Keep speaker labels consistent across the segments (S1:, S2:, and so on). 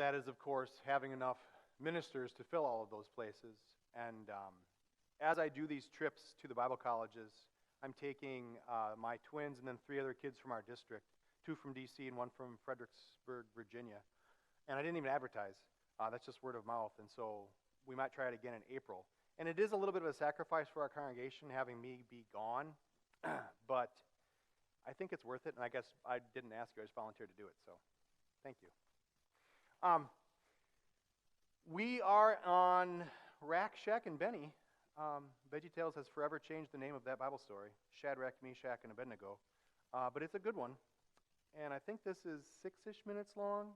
S1: that is, of course, having enough ministers to fill all of those places. And as I do these trips to the Bible colleges, I'm taking my twins and then 3 other kids from our district, 2 from D.C. and 1 from Fredericksburg, Virginia. And I didn't even advertise. That's just word of mouth. And so we might try it again in April. And it is a little bit of a sacrifice for our congregation having me be gone, but I think it's worth it. And I guess I didn't ask you. I just volunteered to do it. So thank you. We are on Rach, Shach, and Benny. VeggieTales has forever changed the name of that Bible story, Shadrach, Meshach, and Abednego. But it's a good one. And I think this is 6-ish minutes long.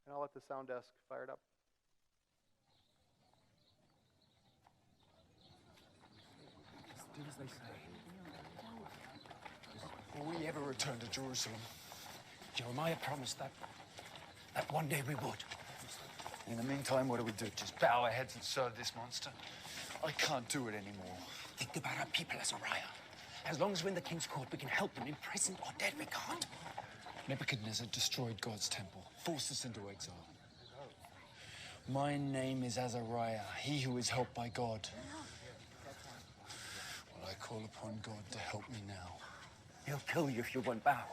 S1: And I'll let the sound desk fire it up.
S2: Do as they say. Will we ever return to Jerusalem?
S3: Jeremiah promised that one day we would.
S2: In the meantime, what do we do? Just bow our heads and serve this monster? I can't do it anymore.
S3: Think about our people, Azariah. As long as we're in the king's court, we can help them. In prison or dead, we can't.
S2: Nebuchadnezzar destroyed God's temple, forced us into exile. My name is Azariah, he who is helped by God. Well, I call upon God to help me now.
S3: He'll kill you if you won't bow.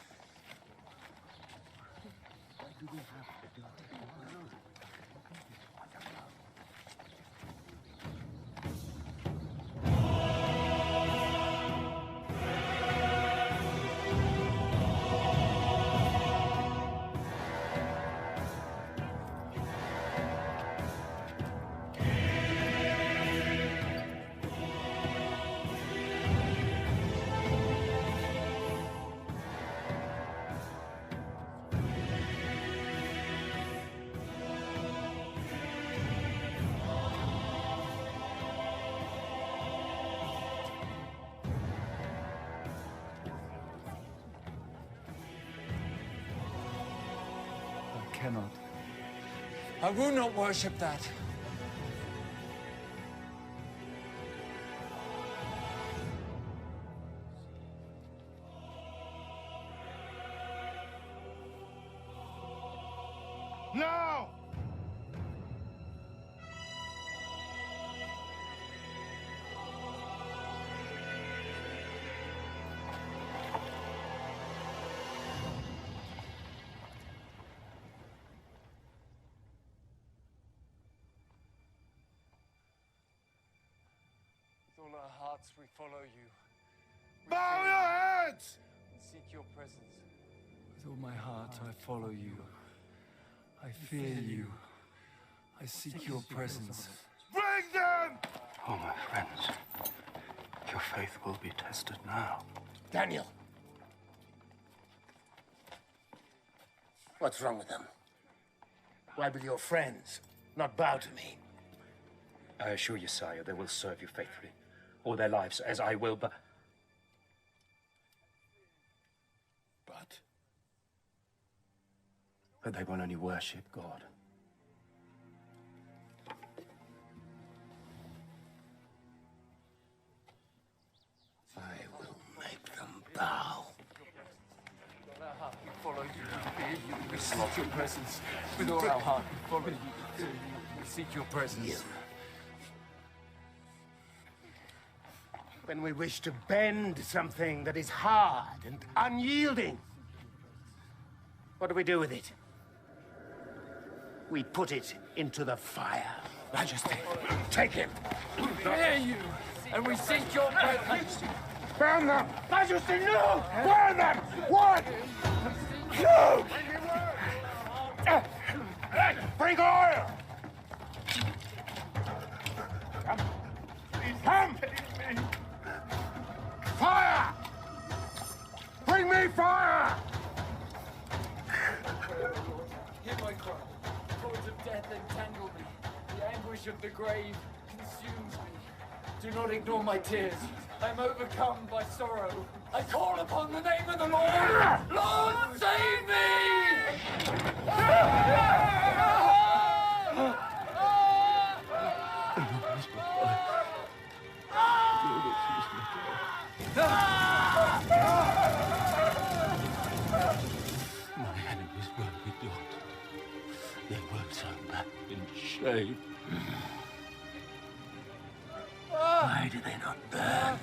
S2: Cannot. I will not worship that.
S4: No!
S2: With all our hearts we follow you.
S4: Bow your heads!
S2: We seek your presence. With all my heart I follow you. I fear you. I seek your presence.
S4: Bring them!
S5: Oh, my friends, your faith will be tested now.
S6: Daniel! What's wrong with them? Why will your friends not bow to me?
S5: I assure you, sire, they will serve you faithfully, all their lives, as I will, but... But they will only worship God.
S6: I will make them bow.
S2: With all our heart we follow you. We fear you. We seek your presence. With all our heart we follow you. We seek your presence.
S6: When we wish to bend something that is hard and unyielding, what do we do with it? We put it into the fire.
S3: Majesty.
S6: Take him.
S2: We fear you, and we seek your presence.
S6: Burn them! Majesty, no! Burn them! One! Two! Bring oil! Come! Fire! Bring me fire!
S2: Hear my cry. Cords of death entangle me. The anguish of the grave consumes me. Do not ignore my tears. I am overcome by sorrow. I call upon the name of the Lord. Lord, save me!
S5: My enemies will be blocked. They will
S7: will turn back in shame. Why do they not burn?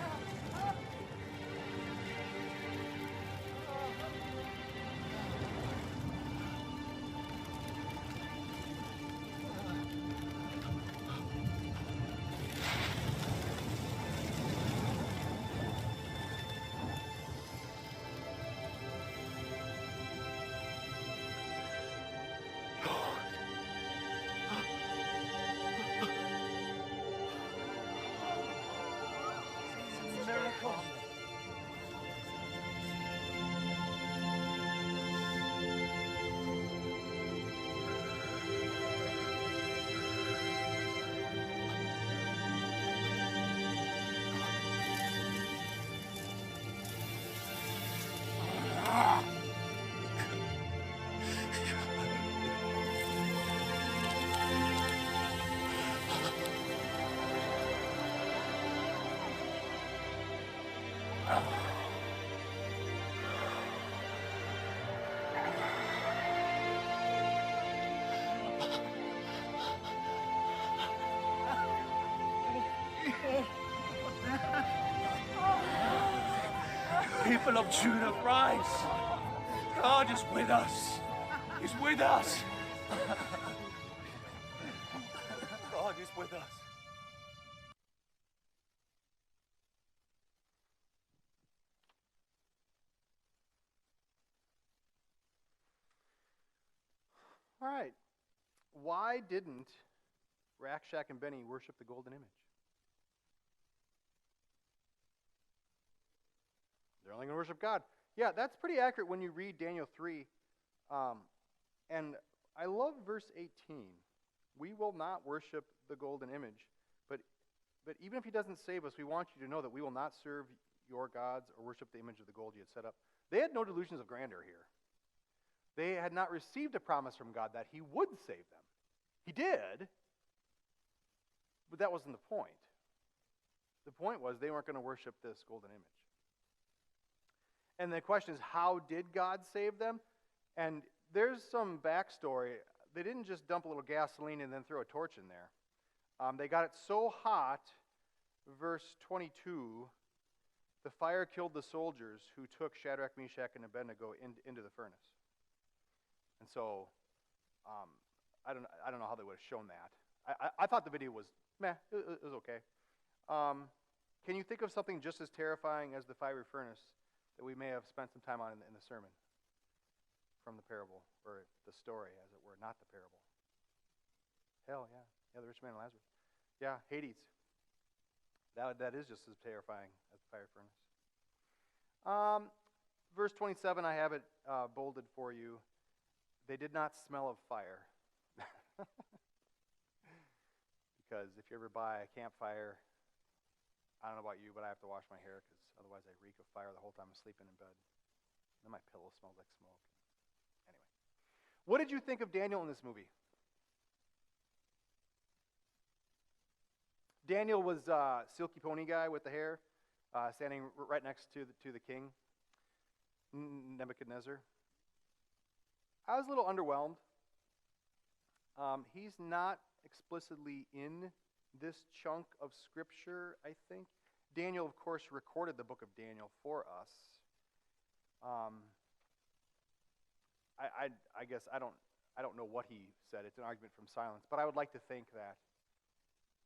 S7: People of Judah, rise! God is with us. He's with us. God is with us.
S1: All right. Why didn't Rach, Shach, and Benny worship the golden image? They're only going to worship God. Yeah, that's pretty accurate when you read Daniel 3. And I love verse 18. We will not worship the golden image. But even if he doesn't save us, we want you to know that we will not serve your gods or worship the image of the gold you had set up. They had no delusions of grandeur here. They had not received a promise from God that he would save them. He did, but that wasn't the point. The point was they weren't going to worship this golden image. And the question is, how did God save them? And there's some backstory. They didn't just dump a little gasoline and then throw a torch in there. They got it so hot, verse 22, the fire killed the soldiers who took Shadrach, Meshach, and Abednego into the furnace. And so, I don't know how they would have shown that. I thought the video was meh. It was okay. Can you think of something just as terrifying as the fiery furnace that we may have spent some time on in the sermon from the parable, or the story, as it were, not the parable? Hell, yeah. Yeah, the rich man and Lazarus. Yeah, Hades. That is just as terrifying as the fire furnace. Verse 27, I have it bolded for you. They did not smell of fire. Because if you ever buy a campfire, I don't know about you, but I have to wash my hair because otherwise I reek of fire the whole time I'm sleeping in bed. Then my pillow smells like smoke. Anyway. What did you think of Daniel in this movie? Daniel was a silky pony guy with the hair, standing right next to the king, Nebuchadnezzar. I was a little underwhelmed. He's not explicitly in this chunk of Scripture, I think. Daniel, of course, recorded the book of Daniel for us. I guess I don't know what he said. It's an argument from silence. But I would like to think that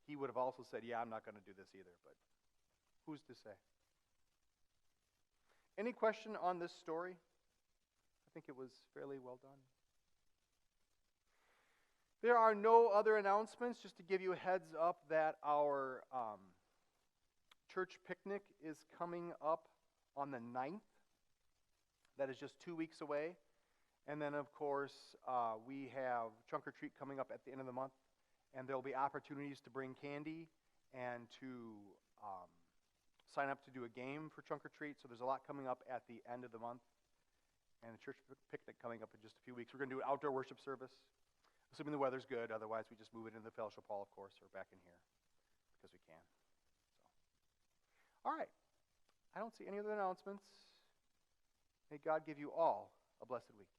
S1: he would have also said, yeah, I'm not going to do this either. But who's to say? Any question on this story? I think it was fairly well done. There are no other announcements. Just to give you a heads up that our church picnic is coming up on the 9th. That is just 2 weeks away. And then, of course, we have Trunk or Treat coming up at the end of the month. And there will be opportunities to bring candy and to sign up to do a game for Trunk or Treat. So there's a lot coming up at the end of the month. And the church picnic coming up in just a few weeks. We're going to do an outdoor worship service, assuming the weather's good. Otherwise, we just move it into the fellowship hall, of course, or back in here because we can. So, all right. I don't see any other announcements. May God give you all a blessed week.